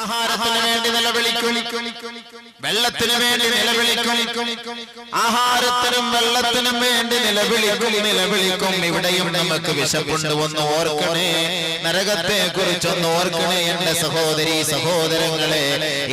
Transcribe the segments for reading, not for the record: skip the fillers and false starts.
ആഹാരത്തിന് വേണ്ടി നിലവിളിക്കും, വെള്ളത്തിന് വേണ്ടി നിലവിളിക്കും, ആഹാരത്തിനും വെള്ളത്തിനും വേണ്ടി നിലവിളിക്കും. ഇവിടെയും നമുക്ക് വിശപ്പുണ്ട്, ഒന്ന് ഓർക്കണേ. നരകത്തെ കുറിച്ചൊന്ന് ഓർക്കണേ എന്റെ സഹോദരി സഹോദരങ്ങളെ.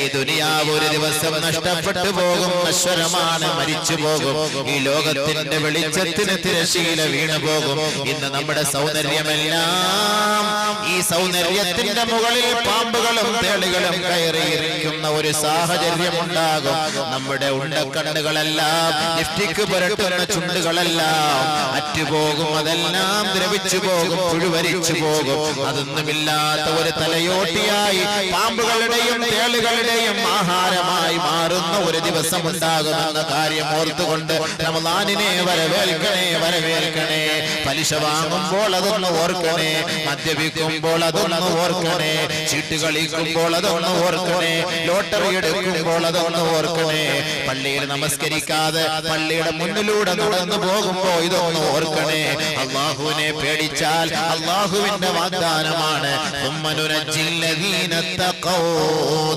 ഈ ദുനിയാവ് ഒരു ദിവസം നഷ്ടപ്പെട്ടു പോകും, നശ്വരമാണ്, മരിച്ചു പോകും. ഈ ലോകത്തിന്റെ വെളിച്ചത്തിന് തിരശീല വീണു പോകും. ഇന്ന് നമ്മുടെ സൗന്ദര്യമെല്ലാം ഈ സൗന്ദര്യത്തിന്റെ മുകളിൽ പാമ്പുകളും തേളുകളും കയറിയിരിക്കുന്ന ഒരു സാഹചര്യം ഉണ്ടാകും. നമ്മുടെ ഉണ്ടക്കണ്ണുകളെല്ലാം, ലിപ്സ്റ്റിക് പുരട്ടുന്ന ചുണ്ടുകളെല്ലാം അറ്റുപോകും, അതെല്ലാം ദ്രവിച്ചു പോകും, പുഴുവരിച്ചു പോകും. അതൊന്നുമില്ലാത്ത ഒരു തലയോട്ടിയായി പാമ്പുകളുടെയും തേളുകളുടെയും ആഹാരമായി മാറുന്ന ഒരു ദിവസം ഉണ്ടാകുമെന്ന കാര്യം ഓർത്തുകൊണ്ട് റമളാനിനെ വരവേൽക്കണേ, വരവേൽക്കണേ. പലിശ വാങ്ങുമ്പോൾ അതൊന്ന് ഓർക്കണേ, മദ്യപിക്കുമ്പോൾ അതൊന്ന് ഓർക്കണേ, ചീട്ട് കളിക്കുമ്പോൾ അതൊന്ന് ഓർക്കണേ, ലോട്ടറി എടുക്കുമ്പോൾ അതൊന്ന് ഓർക്കണേ. പള്ളിയിൽ നമസ്കരിക്കാതെ പള്ളിയുടെ മുന്നിലൂടെ നടന്നു പോകുമ്പോ ഇതൊന്ന് ഓർക്കണേ. അള്ളാഹുവിനെ പേടിച്ചാൽ അള്ളാഹുവിന്റെ വാഗ്ദാനമാണ്,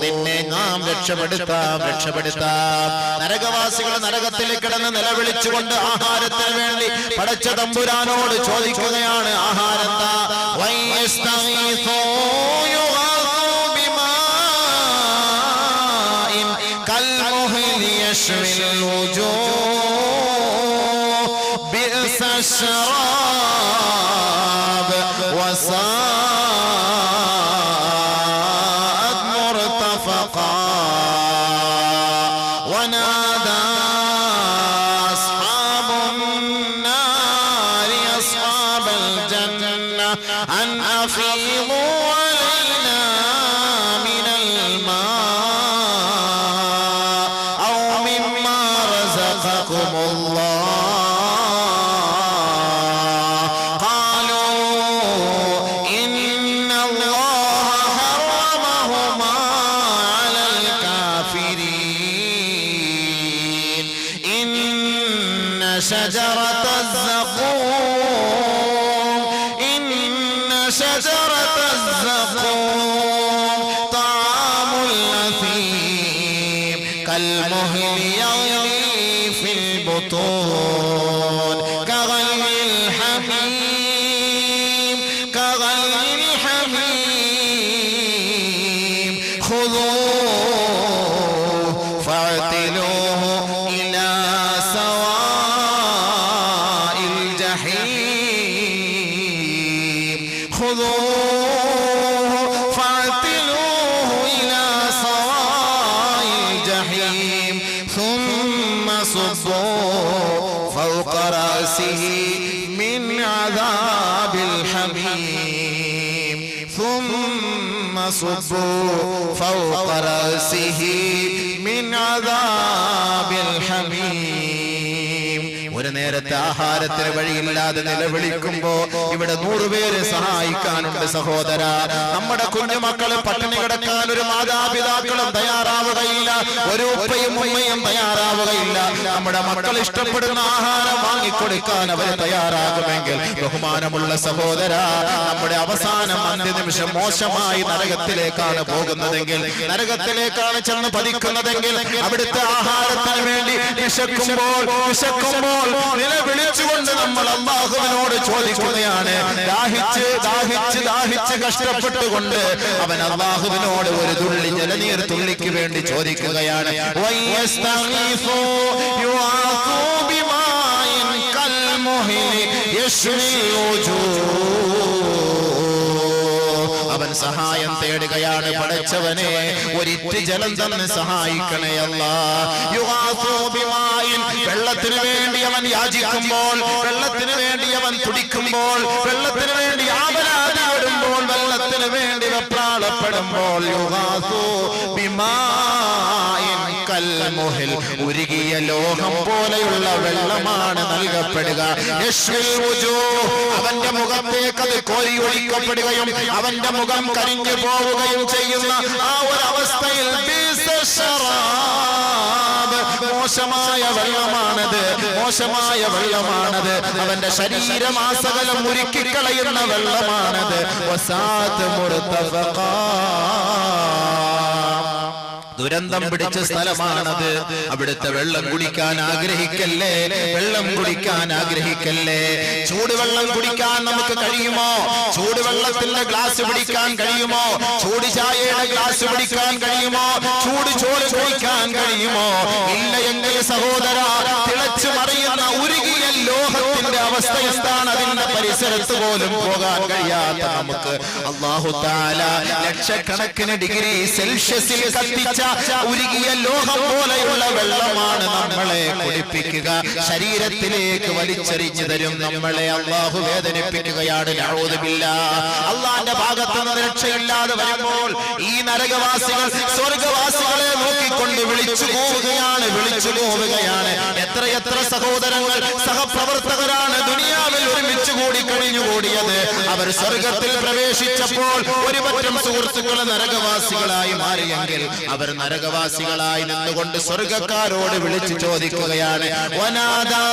നിന്നെ നാം രക്ഷപ്പെടുത്താം, രക്ഷപ്പെടുത്താം. നരകവാസികൾ നരകത്തിലേക്ക് കിടന്ന് നിലവിളിച്ചുകൊണ്ട് ആഹാരത്തിന് വേണ്ടി പടച്ച തമ്പുരാനോട് ചോദിക്കുകയാണ്, ആഹാരന്താ? صبوا فوق رأسه من عذاب الحميم. ഒരു നേരത്തെ ആഹാരത്തിന് വഴിയില്ലാതെ നിലവിളിക്കുമ്പോ ഇവിടെ 100 പേര് സഹായിക്കാനുണ്ട് സഹോദര. നമ്മുടെ കുഞ്ഞുമക്കളെ പട്ടിണി കിടക്കാൻ ഒരു മാതാപിതാക്കളും തയ്യാറാവുകയില്ല, ഒരു ഉപ്പയും ഉമ്മയും തയ്യാറാവുകയില്ല. നമ്മുടെ മക്കൾ ഇഷ്ടപ്പെടുന്ന ആഹാരം വാങ്ങിക്കൊടുക്കാൻ അവർ തയ്യാറാകുമെങ്കിൽ ബഹുമാനമുള്ള സഹോദര, നമ്മുടെ അവസാനം അന്ത്യനിമിഷം മോശമായി നരകത്തിലേക്കാണ് പോകുന്നതെങ്കിൽ, നരകത്തിലേക്കാണ് ചെന്ന് പതിക്കുന്നതെങ്കിൽ, അവിടുത്തെ ആഹാരത്തിന് വേണ്ടി വിശക്കുമ്പോൾ നിലവിളിച്ചുകൊണ്ട് നമ്മൾ അല്ലാഹുവിനോട് ചോദിക്കുകയാണ്. ദാഹിച്ച് ദാഹിച്ച് ദാഹിച്ച് കഷ്ടപ്പെട്ടുകൊണ്ട് അവൻ അല്ലാഹുവിനോട് ഒരു തുള്ളി ജലനീർ തുള്ളിക്ക് വേണ്ടി ചോദിക്കുകയാണ്. അവൻ സഹായം തേടുകയാണ്. പടച്ചവനെ, ഒരിറ്റ് ജലം തന്ന് സഹായിക്കണേ അല്ലാഹ്. വെള്ളത്തിന് വേണ്ടി അവൻ യാചിക്കുമ്പോൾ, വെള്ളത്തിന് വേണ്ടി അവൻ തുടിക്കുമ്പോൾ, വെള്ളത്തിന് വേണ്ടി ആവലാതി വരുമ്പോൾ, വെള്ളത്തിന് വേണ്ടി വെപ്രാളപ്പെടുമ്പോൾ, ഉരുകിയ ലോഹം പോലെയുള്ള വെള്ളമാണ് നൽകപ്പെടുക. അവന്റെ മുഖത്തേക്ക് അത് കോരി ഒഴിക്കപ്പെടുകയും അവന്റെ മുഖം കരിഞ്ഞു പോവുകയും ചെയ്യുന്ന ആ ഒരു അവസ്ഥയിൽ മോശമായ വെള്ളമാണത്, മോശമായ വെള്ളമാണത്. അവന്റെ ശരീരമാസകലം ഉരുക്കിക്കളയുന്ന വെള്ളമാണത്. ദുരന്തം പിടിച്ച സ്ഥലമാണത്. അവിടുത്തെ വെള്ളം കുടിക്കാൻ ആഗ്രഹിക്കല്ലേ, വെള്ളം കുടിക്കാൻ ആഗ്രഹിക്കല്ലേ. ചൂടുവെള്ളം കുടിക്കാൻ നമുക്ക് കഴിയുമോ? ചൂടുവെള്ളത്തിന്റെ ഗ്ലാസ് പിടിക്കാൻ കഴിയുമോ? ചൂട് ചായയുടെ ഗ്ലാസ് പിടിക്കാൻ കഴിയുമോ? ചൂട് ചോറ് കുടിക്കാൻ കഴിയുമോ? ഇല്ല എങ്കിൽ സഹോദര, തിളച്ചു മറിയുന്ന ഉരുകിയ ലോഹത്തിന്റെ അവസ്ഥ എന്താണ്? അതിന്റെ പരിസരത്ത് പോലും പോകാൻ കഴിയാത്ത നമുക്ക് അല്ലാഹു തആല ലക്ഷക്കണക്കിന് ഡിഗ്രി സെൽഷ്യസിൽ കത്തിച്ച ഉരുകിയ ലോഹം പോലെയുള്ള വെള്ളമാണ് നമ്മളെ കുടിപ്പിക്കുക, ശരീരത്തിലേക്ക് വലിച്ചെറിഞ്ഞു തരും. നമ്മളെ അല്ലാഹു വേദനിപ്പിക്കുകയാണ്. നഊദു ബില്ലാഹ്. അല്ലാഹുവിന്റെ ഭാഗത്ത് നിന്ന് രക്ഷയില്ലാതെ വരുമ്പോൾ ഈ നരകവാസികൾ സ്വർഗ്ഗവാസികളെ നോക്കിക്കൊണ്ട് വിളിച്ചു പോവുകയാണ്. എത്രയെത്ര സഹോദരങ്ങൾ സഹപ്രവർത്തകരാണ് ദുനിയാവിൽ ഒരുമിച്ച് കൂടി കഴിഞ്ഞുകൂടിയത്. അവർ സ്വർഗത്തിൽ പ്രവേശിച്ചപ്പോൾ ഒരുപറ്റം സുഹൃത്തുക്കൾ നരകവാസികളായി മാറിയെങ്കിൽ അവർ നരകവാസികളായി നിന്നുകൊണ്ട് സ്വർഗക്കാരോട് വിളിച്ചു ചോദിക്കുകയാണ്. വനാദാ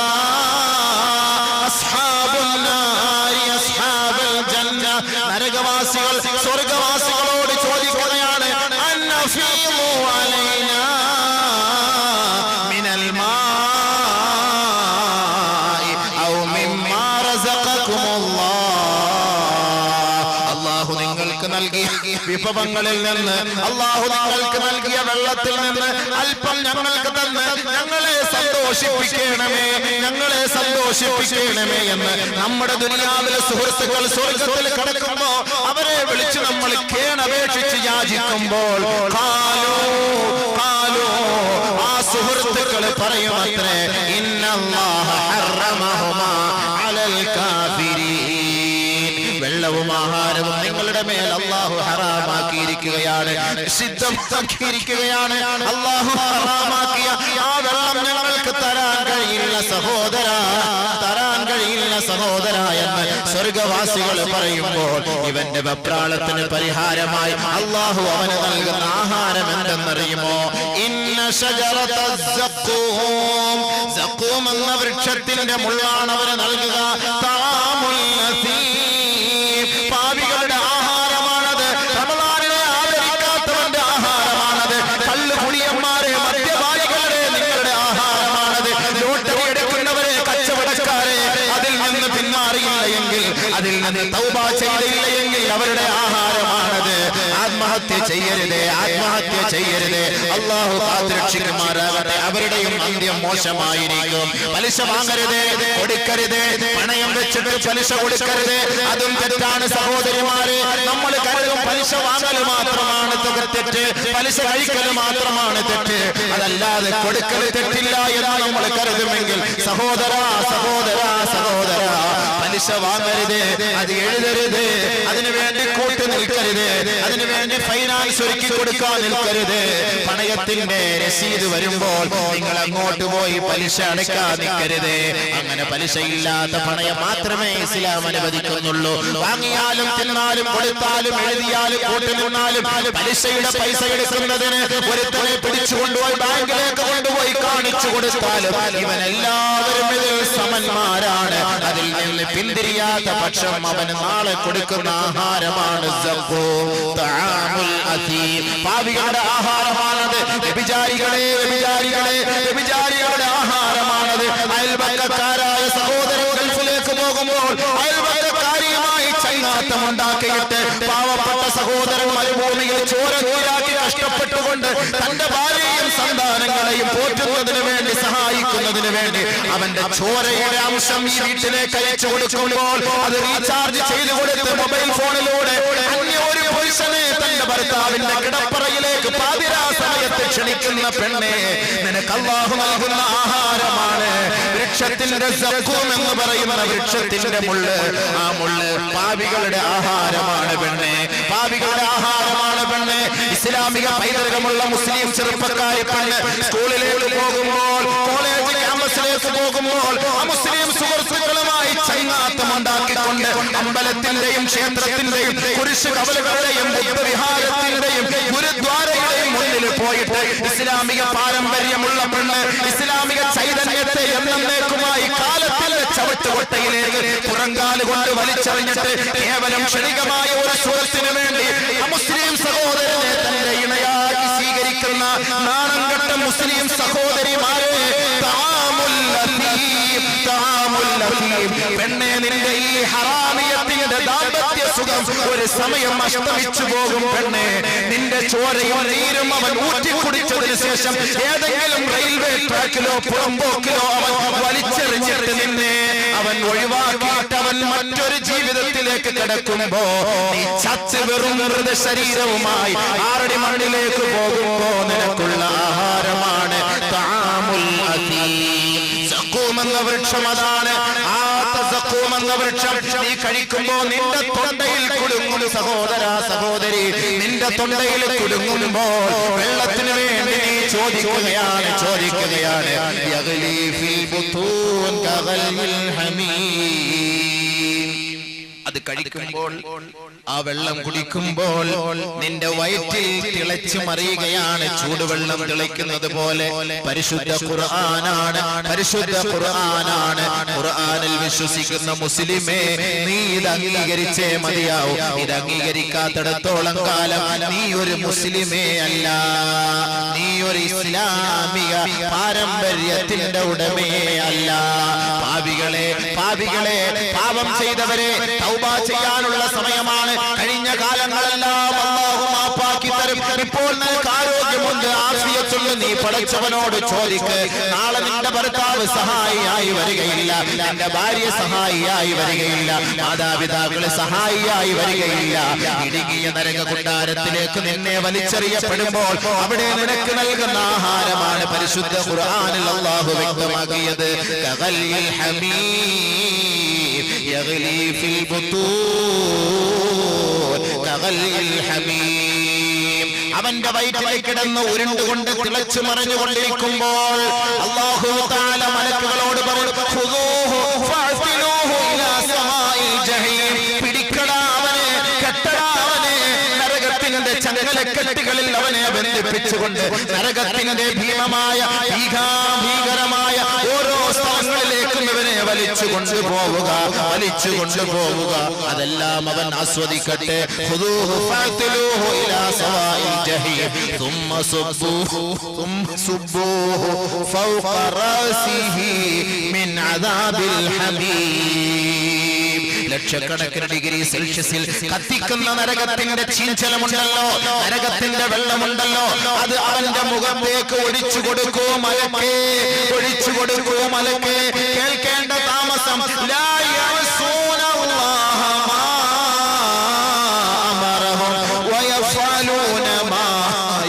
അസ്ഹാബുൻ നാരി അസ്ഹാബൽ ജന്ന. നരകവാസികൾ സ്വർഗവാസികളോട് ചോദിക്കുകയാണ്, അന്നഫീമു അലൈനാ മിനൽ മാഇ ഔ മിമ്മാ റസഖകുമുല്ലാഹ്. അല്ലാഹു നിങ്ങൾക്ക് നൽകിയ വിഭവങ്ങളിൽ നിന്ന്, അല്ലാഹു നിങ്ങൾക്ക് നൽകിയ വെള്ളത്തിൽ നിന്ന് അല്പം ഞങ്ങൾക്ക് തന്ന് ഞങ്ങളെ സന്തോഷിപ്പിക്കണമേ എന്ന് നമ്മുടെ ദുനിയാവിലെ സുഹൃത്തുക്കൾ സ്വർഗത്തിൽ കടക്കുമ്പോ അവരെ വിളിച്ച് നമ്മൾ കേണപേക്ഷിച്ച് യാചിക്കുമ്പോൾ ആ സുഹൃത്തുക്കൾ പറയുമത്രേ, ഇന്നല്ലാഹ ഹറമഹുമാ അലൽ കാഫിരീൻ. വെള്ളവും ആഹാരവും നിങ്ങളുടെ മേൽ അല്ലാഹു ഹറാമാക്കിയിരിക്കുകയാണ്, നിഷിദ്ധമാക്കിയിരിക്കുകയാണ്. അല്ലാഹു ഹറാമാക്കിയ ആ വെള്ളം ഞങ്ങൾക്ക് തരാൻ കഴിയില്ല സഹോദര എന്ന് സ്വർഗവാസികൾ പറയുമ്പോൾ ഇവന്റെ വെപ്രാളത്തിന് പരിഹാരമായി അല്ലാഹു അവന് നൽകുന്ന ആഹാരം എന്തെന്നറിയുമോ? ഇന്ന ശജറത സഖൂം എന്ന വൃക്ഷത്തിന്റെ മുള്ളാണ് അവന് നൽകുക. തആമുൽ അസീം. പാപികളുടെ ആഹാരമാണത്. റമളാനിനെ ആദരിക്കാത്തവന്റെ ആഹാരമാണത്. കള്ളുകുടിയന്മാരെ, മദ്യപാനികളുടെ നിങ്ങളുടെ ആഹാരമാണത്. ലോട്ടറി എടുക്കുന്നവരെ, കച്ചവടക്കാരെ, അതിൽ നിന്ന് പിന്മാറിയില്ല എങ്കിൽ, അതിൽ നിന്ന് തൗബ ചെയ്തില്ല എങ്കിൽ അവരുടെ ആഹാരമാണത്. ആത്മഹത്യ ചെയ്യരുതേ. അല്ലാഹു കാത്തുരക്ഷിക്കുമാറാകട്ടെ. അവരുടെയും അന്ത്യം മോശമായിരിക്കും. പലിശ വാങ്ങരുതേ, കൊടുക്കരുതേ. പണയം വെച്ചിട്ട് പലിശ കൊടുക്കരുതേ. അതും തെറ്റാണ് സഹോദരിമാരെ. നമ്മൾ കരുതും പലിശ വാങ്ങൽ മാത്രമാണ് തെറ്റ്, പലിശ കഴിക്കൽ മാത്രമാണ് തെറ്റ്, അതല്ലാതെ കൊടുക്കൽ തെറ്റില്ല എന്ന് നമ്മൾ കരുതുമെങ്കിൽ സഹോദര പലിശ വാങ്ങരുത്, അത് എഴുതരുത്, അതിനുവേണ്ടി കൂട്ടു നിൽക്കരുത്, അതിനുവേണ്ടി ഫൈനാൻസ് ഒരുക്കി കൊടുക്കാൻ നിൽക്കരുത്. പണയത്തിന്റെ രസീത് വരുമ്പോൾ നിങ്ങൾ അങ്ങോട്ട് പോയി പലിശ അടയ്ക്കാൻ നിൽക്കരുത്. അങ്ങനെ പലിശയില്ലാത്ത പണയം മാത്രമേ ഇസ്ലാം അനുവദിക്കുന്നുള്ളൂ. വാങ്ങിയാലും തിന്നാലും കൊടുത്താലും എഴുതിയാലും കൂട്ടു നിന്നാലും പലിശയുടെ പൈസ എടുക്കുന്നതിന് ഒരുത്തനെ പിടിച്ചുകൊണ്ടുപോയി ബാങ്കിലേക്ക് കൊണ്ടുപോയി കാണിച്ചു കൊടുത്താലും ഇവനെല്ലാവരും ഇതിൽ സമന്മാരാണ്. അതിൽ നിന്ന് പിന്തിരിയാത്ത പക്ഷം അവന് നാളെ കൊടുക്കുന്ന ആഹാരമാണ് പാപികളുടെ ആഹാരമാണത്. വ്യഭിചാരികളുടെ ആഹാരമാണത്. അയൽപക്കക്കാരായ സഹോദരൻ ഗൾഫിലേക്ക് പോകുമ്പോൾ അയൽപക്കക്കാരിയുമായി ചൈനാത്തമുണ്ടാക്കിയിട്ട് പാവപ്പെട്ട സഹോദരൻ മരുഭൂമിയിൽ ചോരനൂരാക്കി കഷ്ടപ്പെട്ടുകൊണ്ട് തന്റെ ഭാര്യയും സന്താനങ്ങളെയും പോറ്റുന്നതിന് വേണ്ടി, സഹായിക്കുന്നതിന് വേണ്ടി അവന്റെ ചോരയുടെ അംശം ഈ വീട്ടിലേക്ക് അയച്ചു കൊടുക്കുമ്പോൾ അത് റീചാർജ് ചെയ്തു കൊടുത്ത് മൊബൈൽ ഫോണിലൂടെ അന്യ ഒരു പുരുഷനെ തന്റെ ഭർത്താവിന്റെ കിടപ്പറയിലേക്ക് പാതിരാ സമയത്ത് ക്ഷണിക്കുന്ന പെണ്ണെ, നിനക്ക് അല്ലാഹു നൽകുന്ന ആഹാരമാണ് വൃക്ഷത്തിന്റെ സഖൂം എന്ന് പറയുന്ന വൃക്ഷത്തിന്റെ മുള്ള്. ആ മുള്ള് പാപികളുടെ ആഹാരമാണ് പെണ്ണെ, പാപികളുടെ ആഹാരമാണ് പെണ്ണെ. ഇസ്ലാമിക പൈതൃകമുള്ള മുസ്ലിം ചെറുപ്പക്കാരി പെണ്ണ് സ്കൂളിലേക്ക് പോകുമ്പോൾ, കോളേജ് ക്യാമ്പസിലേക്ക് പോകുമ്പോൾ ആ മുസ്ലിം സുഹൃത്തുക്കളുമായി ചൈനാത്തമുണ്ടാക്കിക്കൊണ്ട് അമ്പലത്തിന്റെയും ക്ഷേത്രത്തിന്റെയും കുരിശ് കവലുകളുടെയും ബുദ്ധവിഹാരത്തിന്റെയും ഗുരുദ്വാരയുടെയും മുന്നിൽ പോയിട്ട് ഇസ്ലാമിക പാരമ്പര്യമുള്ള പെണ്ണ് ഇസ്ലാമിക ചൈതന്യത്തെ എന്നേക്കുമായി കാലത്തിന്റെ ചവിട്ടുകൊട്ടയിലേക്ക് പുറങ്കാല് കൊണ്ട് വലിച്ചെറിഞ്ഞിട്ട് കേവലം ക്ഷണികമായ ഒരു സുഹൃത്തിന് വേണ്ടി മുസ്ലിം സഹോദരനെ തന്റെ ഇണയാക്കി സ്വീകരിക്കുന്ന നാണം കെട്ട മുസ്ലിം സഹോദരിമാരെ, പെണ്ണെ, നിന്റെ ഈ ഹറാമിയത്തിന്റെ ദാമ്പത്യ സുഖം ഒരു സമയം അസ്തമിച്ചു പോകും. പെണ്ണെ, നിന്റെ ചോരയും നീരും അവൻ ഊറ്റിക്കുടിച്ചതിന് ശേഷം ഏതെങ്കിലും റെയിൽവേ ട്രാക്കിലോ പുറമ്പോക്കിലോ അവൻ വലിച്ചെറിഞ്ഞിട്ട് നിന്നെ അവൻ ഒഴിവാക്കിയിട്ട് അവൻ മറ്റൊരു ജീവിതത്തിലേക്ക് കിടക്കുമ്പോ നീ ചത്ത് വെറും വെറുതെ ശരീരവുമായി ആറടി മണ്ണിലേക്ക് പോകുമ്പോ നിനക്കുള്ള ആഹാരമാണ് തആമുൽ അസീം. സഖൂം എന്ന വൃക്ഷം അതാണ്. ആ സഖൂം എന്ന വൃക്ഷം നീ കഴിക്കുമ്പോ നിന്റെ തൊണ്ടയിൽ കുടുങ്ങും. സഹോദര സഹോദരി, നിന്റെ തൊണ്ടയിൽ കുടുങ്ങുമ്പോ വെള്ളത്തിന് വേണ്ടി നീ ചോദിക്കുകയാണ്. യഗ്ലി ഫിൽ ബുതൂൻ കഗൽയിൽ ഹമീം. അത് കഴിക്കുമ്പോൾ, ആ വെള്ളം കുടിക്കുമ്പോൾ നിന്റെ വയറ്റിൽ തിളച്ചു മറിയുകയാണ്. ചൂടുവെള്ളം തിളയ്ക്കുന്നത് പോലെ പരിശുദ്ധ ഖുർആനാണ്. ഖുർആനിൽ വിശ്വസിക്കുന്ന മുസ്ലിമേ, നീ ഇത് അംഗീകരിച്ചേ മതിയാവും. ഇത് അംഗീകരിക്കാത്തിടത്തോളം കാലം നീ ഒരു മുസ്ലിമേ അല്ല, നീ ഒരു ഇസ്ലാമിക പാരമ്പര്യത്തിന്റെ ഉടമയെ അല്ല. പാപികളെ, പാപം ചെയ്തവരെ, തൗബ ചെയ്യാനുള്ള സമയമാണ്. കഴിഞ്ഞ കാലങ്ങളെല്ലാം അല്ലാഹു മാപ്പാക്കി തരും. ഇപ്പോൾ നിനക്ക് ആരോഗ്യമുണ്ട്, ആഫിയത്തുണ്ട്, നീ പടച്ചവനോട് ചോദിക്ക്. നാളെ നിന്റെ ഭർത്താവ് സഹായിയായി വരികയില്ല, നിന്റെ ഭാര്യ സഹായിയായി വരികയില്ല, മാതാപിതാക്കള് സഹായിയായി വരികയില്ല. ഇടുങ്ങിയ നരക കൊട്ടാരത്തിലേക്ക് നിന്നെ വലിച്ചെറിയപ്പെടുമ്പോൾ അവിടെ നിനക്ക് നൽകുന്ന ആഹാരമാണ് പരിശുദ്ധ ഖുർആനിൽ അല്ലാഹു വ്യക്തമാക്കിയത്. കഗൽയിൽ ഹമീം യഗ്ലി ഫിൽ ബുതൂൻ കഗൽയിൽ ഹമീം. അവന്റെ വയറ്റിലേക്ക് കിടന്ന് ഉരുണ്ടുകൊണ്ട് തിളച്ചു മറിഞ്ഞുകൊണ്ടിരിക്കുമ്പോൾ അല്ലാഹു തആല മലക്കുകളോട് പറയും, ഖുദൂഹു ഫഅ്തിലൂഹു ഇലാ സമാഇൽ ജഹീം. പിടിക്കടാ അവനെ, കെട്ടടാ അവനെ, നരകത്തിന്റെ ചങ്ങലക്കെട്ടുകളിൽ അവനെ ബന്ധിപ്പിച്ചുകൊണ്ട് നരകത്തിന്റെ ഭീമമായ ഭീകരമായ ഓരോ സ്ഥലങ്ങളിലേക്കും ഇവനെ വലിച്ചു കൊണ്ടുപോവുക. അതെല്ലാം അവൻ ആസ്വദിക്കട്ടെ. ഖുദൂഹു ഫഅ്തിലൂഹു ഇലാ സവാഇൽ ജഹീം ثم صبوه فوق رأسه من عذاب الحميم. ലക്ഷക്കണക്കിന് ഡിഗ്രി സെൽഷ്യസിൽ കത്തിക്കുന്ന നരകത്തിന്റെ ചീഞ്ചലമുണ്ടല്ലോ, നരകത്തിന്റെ വെള്ളമുണ്ടല്ലോ, അത് അവന്റെ മുഖത്തേക്ക് ഒഴിച്ചു കൊടുക്കൂ മലക്കേ, ഒഴിച്ചു കൊടുക്കൂ മലക്കേ. കേൾക്കേണ്ട താമസം, ലാ യഅസൂന അല്ലാഹ മാ അമറഹും വയഫഅലൂന മാ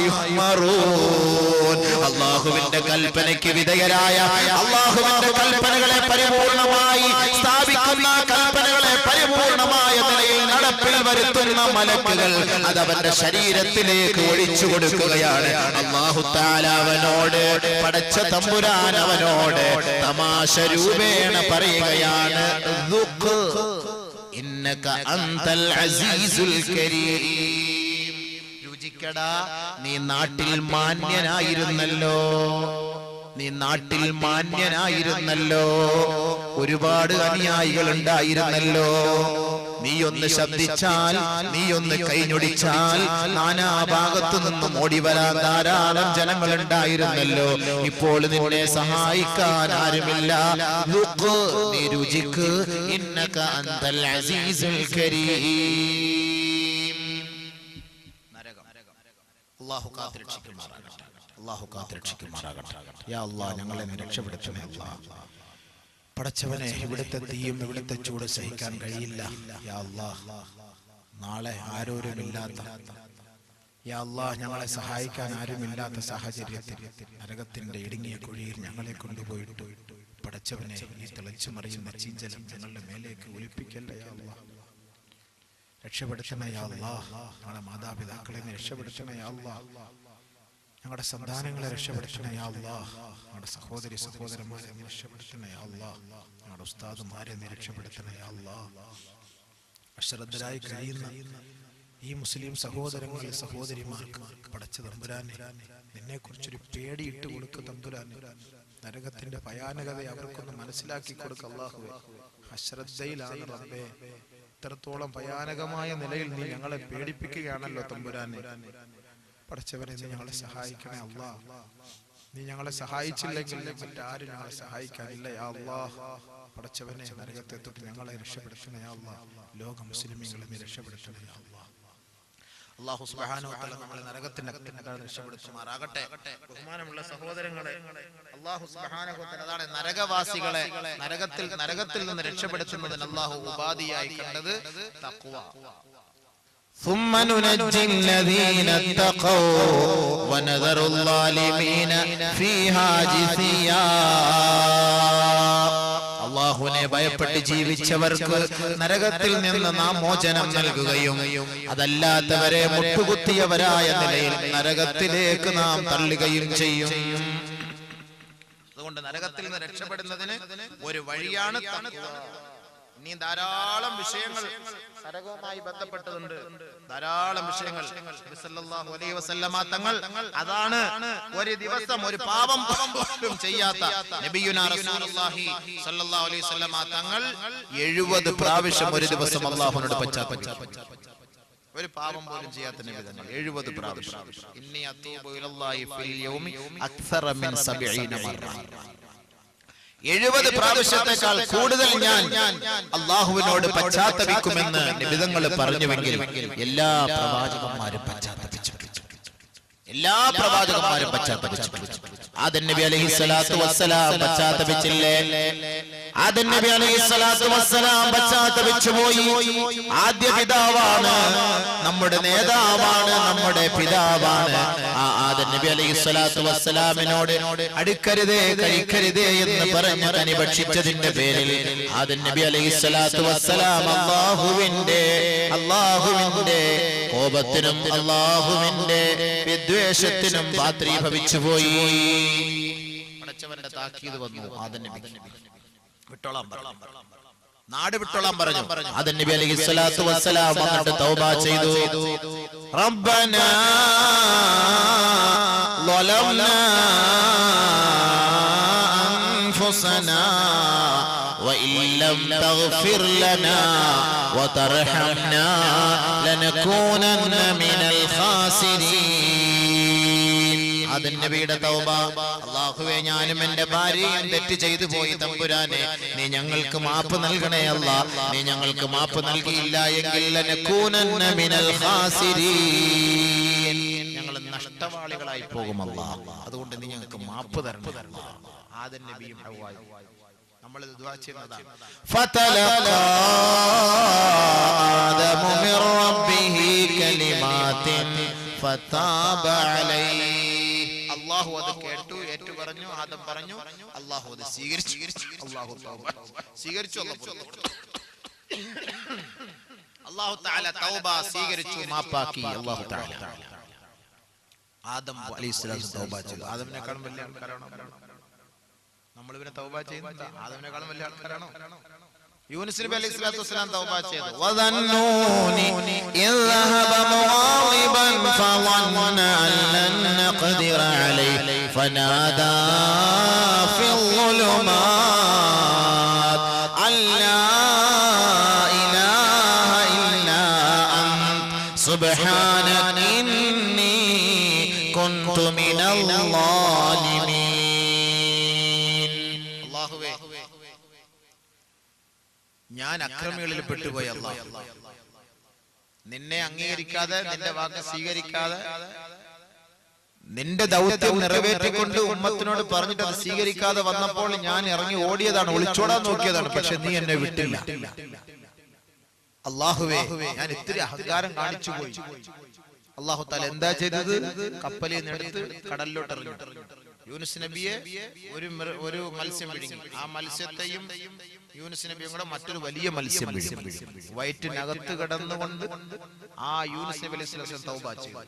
യുഅ്മറൂൻ. അല്ലാഹുവിന്റെ കൽപ്പനയ്ക്ക് വിധേയരായ, അല്ലാഹുവിന്റെ കൽപ്പനകളെ പരിപൂർണമായി സ്ഥാപിക്കുന്ന, കൽപ്പനകളെ പരിപൂർണമായ നിലയിൽ നടപ്പിൽ വരുത്തുന്ന മലക്കുകൾ അതവന്റെ ശരീരത്തിലേക്ക് ഒഴിച്ചു കൊടുക്കുകയാണ്. അല്ലാഹു തആല അവനോട്, പടച്ച തമ്പുരാൻ അവനോട് തമാശ രൂപേണ പറയുകയാണ്, ദുഖ് ഇന്നക അൻതൽ അസീസുൽ കരീം. രുചിക്കടാ, നീ നാട്ടിൽ മാന്യനായിരുന്നല്ലോ, ഒരുപാട് അനുയായികൾ ഉണ്ടായിരുന്നല്ലോ. നീ ഒന്ന് ശബ്ദിച്ചാൽ, നീ ഒന്ന് കൈഞ്ഞൊടിച്ചാൽ നാനാഭാഗത്തു നിന്നും ഓടി വരാൻ ധാരാളം ജനങ്ങൾ ഉണ്ടായിരുന്നല്ലോ. ഇപ്പോൾ നിന്നെ സഹായിക്കാൻ ആരുമില്ല. നീ രുചിക്ക്, ഇന്നക അൻതൽ അസീസുൽ കരീം. നരകം അല്ലാഹു കാത്തുരക്ഷിക്കുമാറാകട്ടെ, അല്ലാഹു കാത്തുരക്ഷിക്കുമാറാകട്ടെ. യാ അല്ലാഹ്, ഞങ്ങളെ രക്ഷപ്പെടുത്തണേ അല്ലാഹ്. പടച്ചവനെ, ഇവിടുത്തെ തീയും ഇവിടുത്തെ ചൂട് സഹിക്കാൻ കഴിയില്ല. യാ അല്ലാഹ്, നാളെ ആരോരുമില്ലാത്ത, യാ അല്ലാഹ്, ഞങ്ങളെ സഹായിക്കാൻ ആരുമില്ലാത്ത സാഹചര്യത്തിൽ നരകത്തിന്റെ ഇടുങ്ങിയ കുഴിയിൽ ഞങ്ങളെ കൊണ്ടുപോയിട്ട് പടച്ചവനെ, ഈ തിളച്ചു മറിയുന്ന ചീഞ്ചലം ഞങ്ങളുടെ മേലേക്ക് ഒലിപ്പിക്കല്ലേ യാ അല്ലാഹ്. രക്ഷപ്പെടുത്തണേ യാ അല്ലാഹ്. ഞങ്ങളുടെ മാതാപിതാക്കളെ രക്ഷപ്പെടുത്തണേ യാ അല്ലാഹ്. ഞങ്ങളുടെ സന്താനങ്ങളെ രക്ഷപ്പെടുത്തണേ യാ അല്ലാഹ്. ഞങ്ങളുടെ സഹോദരി സഹോദരന്മാരെ രക്ഷപ്പെടുത്തണേ യാ അല്ലാഹ്. ഞങ്ങളുടെ ഉസ്താദുമാരെ രക്ഷപ്പെടുത്തണേ യാ അല്ലാഹ്. അശ്രദ്ധരായി കഴിയുന്ന ഈ മുസ്ലിം സഹോദരങ്ങളെ സഹോദരിമാർക്ക് പടച്ച തമ്പുരാനെ, നിന്നെ കുറിച്ചൊരു പേടിയിട്ട് കൊടുക്ക തമ്പുരാനെ. നരകത്തിന്റെ ഭയാനകത അവർക്കൊന്ന് മനസ്സിലാക്കി കൊടുക്ക അല്ലാഹുവേ. അശ്രദ്ധയിലാണ് റബ്ബേ. ഇത്രത്തോളം ഭയാനകമായ നിലയിൽ നീ ഞങ്ങളെ പേടിപ്പിക്കുകയാണല്ലോ തമ്പുരാനെ. പടച്ചവനെ നീ ഞങ്ങളെ സഹായിക്കണേ അല്ലാഹ്. നീ ഞങ്ങളെ സഹായിച്ചില്ലെങ്കിൽ മറ്റാരും ഞങ്ങളെ സഹായിക്കാനില്ല യാ അല്ലാഹ്. പടച്ചവനെ നരകത്തെ തൊട്ട് ഞങ്ങളെ രക്ഷപ്പെടുത്തണേ യാ അല്ലാഹ്. ലോക മുസ്ലിമീങ്ങളെ നീ രക്ഷപ്പെടുത്തണേ യാ അല്ലാഹ്. അല്ലാഹു സുബ്ഹാനഹു വ തആല നമ്മളെ നരകത്തിന്റെ രക്ഷപ്പെടുത്തുമാറാകട്ടെ. ബഹുമാനമുള്ള സഹോദരങ്ങളെ, അല്ലാഹു സുബ്ഹാനഹു വ തആല അതാണ് നരകവാസികളെ നരകത്തിൽ നിന്ന് രക്ഷപ്പെടുത്തുന്നതിന് അല്ലാഹു ഉപാധിയായി കണ്ടത് തഖ്വ. ثم ننجي الذين اتقوا ونذر الظالمين فيها جثيا. അല്ലാഹുവിനെ ഭയപ്പെട്ട് ജീവിച്ചവർക്ക് നരകത്തിൽ നിന്ന് നാം മോചനം നൽകുകയും അതല്ലാത്തവരെ മുട്ടുകുത്തിയവരായ നിലയിൽ നരകത്തിലേക്ക് നാം തള്ളുകയും ചെയ്യും. അതുകൊണ്ട് നരകത്തിൽ നിന്ന് രക്ഷപ്പെടുന്നതിന് ഒരു വഴിയാണ് തഖ്വ. ഇനി ധാരാളം വിഷയങ്ങൾ നരകവുമായി ബന്ധപ്പെട്ടതുണ്ട്. ധാരാളം വിഷയങ്ങൾ സല്ലല്ലാഹു അലൈഹി വസല്ലമ തങ്ങൾ അതാണ് ഒരു ദിവസം ഒരു പാപം പോലും ചെയ്യാത്ത നബിയുനാ റസൂലുള്ളാഹി സല്ലല്ലാഹു അലൈഹി വസല്ലമ തങ്ങൾ 70 പ്രാവശ്യം ഒരു ദിവസം അല്ലാഹുവിനോട് പശ്ചാത്തപിച്ചു. ഒരു പാപം പോലും ചെയ്യാത്ത നബി തങ്ങൾ 70 പ്രാവശ്യം. ഇന്നി അത്തൂബു ഇലല്ലാഹി ഫിൽ യൗമി അക്സറ മിൻ 70 മറ. 70 പ്രാവശ്യത്തെക്കാൾ കൂടുതൽ ഞാൻ അല്ലാഹുവിനോട് പശ്ചാത്തപിക്കുമെന്ന് നബിതങ്ങൾ പറഞ്ഞുവെങ്കിൽ എല്ലാ പ്രവാചകന്മാരും പശ്ചാത്തപിച്ചു. ആദം നബി അലൈഹിസ്സലാത്തു വസ്സലാം പശ്ചാത്തപിച്ചില്ലേ? ആദം നബി അലൈഹിസ്സലാത്തു വസ്സലാം പശ്ചാത്തപിച്ചു പോയി. ആദ്യ പിതാവാണ്, നമ്മുടെ നേതാവാണ്, നമ്മുടെ പിതാവാണ്. ആ ആദം നബി അലൈഹിസ്സലാത്തു വസ്സലാമിനോട് അടുക്കരുതേ കഴിക്കരുതേ എന്ന് പറഞ്ഞ് കനി ഭക്ഷിച്ചതിന്റെ പേരിൽ ആദം നബി അലൈഹിസ്സലാത്തു വസ്സലാം അല്ലാഹുവിന്റെ കോപത്തിനും അല്ലാഹുവിന്റെ വിദ്വേഷത്തിനും പാത്രീഭവിച്ചു പോയി. പടച്ചവന്റെ താക്കീത് വന്നു. ആദം നബി വിട്ടോളാം പറഞ്ഞു, നാട് വിട്ടോളാം പറഞ്ഞു. ആദം നബി അലൈഹിസ്സലാത്തു വസ്സലാം വന്നിട്ട് തൗബ ചെയ്തു. റബ്ബനാ ളലംനാ അൻഫുസനാ وإن لم تغفر لنا وترحمنا لنكونن من الخاسرين. ആദം നബിയുടെ തൗബ. അല്ലാഹുവേ, ഞാനും എൻ്റെ ഭാര്യയും തെറ്റ് ചെയ്തു പോയി. തമ്പുരാനെ, നീ ഞങ്ങൾക്ക് മാപ്പ് നൽകണേ അല്ലാഹ്. നീ ഞങ്ങൾക്ക് മാപ്പ് നൽകിയില്ല എങ്കിൽ ലനകൂനന്ന മിനൽ ഖാസിരീൻ, ഞങ്ങൾ നഷ്ടവാളികളായി പോകും അല്ലാഹ്. അതുകൊണ്ട് നീ ഞങ്ങൾക്ക് മാപ്പ് തരണം അല്ലാഹ്. ആദം നബിയും ഹവ്വായും നമ്മൾ ദുആ ചെയ്യുന്നതാണ്. ഫതലഖാ ആദമു മിർ റബ്ബിഹി കലിമാത്തിൻ ഫതാബ അലൈഹി. അല്ലാഹു അത് കേട്ടു, ഏറ്റു പറഞ്ഞു. ആദം പറഞ്ഞു, അല്ലാഹു അത് സ്വീകരിച്ചു. അല്ലാഹു തൗബ സ്വീകരിച്ചു. അല്ലാഹു തആല തൗബ സ്വീകരിച്ചു, മാപ്പാക്കി. അല്ലാഹു തആല ആദം അലൈഹിസ്സലാം തൗബ ചെയ്തു. ആദമിനെക്കാളും വലിയ ആൾക്കാരാണോ നമ്മൾ? ഇവനെ തൗബ ചെയ്യുന്നത് ആദമിനെക്കാളും വലിയ ആൾക്കാരാണോ? യൂനുസ് നബി അലൈഹിസ്സലാത്തു വസ്സലാം തൗബ ചെയ്തു. വദന്നൂനി ഇദ്ഹബ മുഗാളിബൻ ഫളന്ന അൻ നഖദിറ അലൈഹി ഫനാദാ ഫിൽ ളുലുമാത് അല്ലാ ഇലാഹ ഇല്ലാ അൻത സുബ്ഹാനക ഇന്നി കുൻതു മിനൽ ളാലിമീൻ. ഞാൻ അക്രമികളിൽ പെട്ടുപോയി അല്ലാഹ്. നിന്നെ അംഗീകരിക്കാതെ, നിന്റെ വാക്ക് സ്വീകരിക്കാതെ, നിന്റെ ദൗത്യം നിറവേറ്റിക്കൊണ്ട് ഉമ്മത്തിനോട് പറഞ്ഞിട്ട് അത് സ്വീകരിക്കാതെ വന്നപ്പോൾ ഞാൻ ഇറങ്ങി ഓടിയതാണ്, ഒളിച്ചോടാൻ നോക്കിയതാണ്. പക്ഷെ നീ എന്നെ വിട്ടില്ല. അല്ലാഹുവേ, ഞാൻ ഇത്തിരി അഹങ്കാരം കാണിച്ചു പോയി. അല്ലാഹു തആല എന്താ ചെയ്തത്? കപ്പലിൽ നിന്ന് എടുത്ത് കടലിലോട്ട് എറിഞ്ഞു. യൂനുസ് നബിയെ ഒരു മത്സ്യം വിഴുങ്ങി. ആ മത്സ്യത്തെയും യൂനുസ് നബിയും കൂടെ മറ്റൊരു വലിയ മത്സ്യം വിഴുങ്ങി. വയറ്റിനകത്ത് കിടന്നുകൊണ്ട് ആ യൂനുസ് നബി അലൈഹിസ്സലാം തൗബ ചെയ്തു.